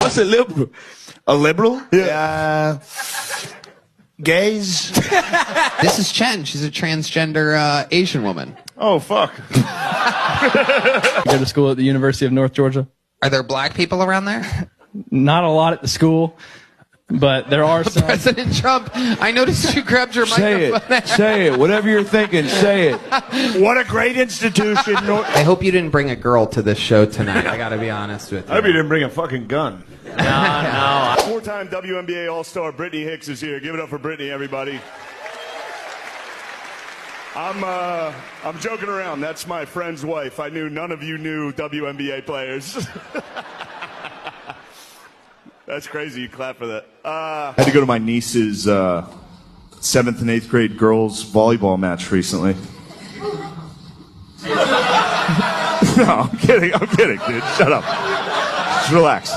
What's a liberal? A liberal? Yeah. Gays? This is Chen. She's a transgender Asian woman. Oh, fuck. You go to school at the University of North Georgia? Are there black people around there? Not a lot at the school, but there are some. President Trump, I noticed you grabbed your Say microphone. it. Say it. Whatever you're thinking, say it. What a great institution. I hope you didn't bring a girl to this show tonight. I gotta be honest with you. I hope you didn't bring a fucking gun. No. Four-time WNBA All-Star Brittany Hicks is here. Give it up for Brittany, everybody. I'm joking around. That's my friend's wife. I knew none of you knew WNBA players. That's crazy. You clap for that. I had to go to my niece's 7th and 8th grade girls volleyball match recently. No, I'm kidding, dude. Shut up. Just relax.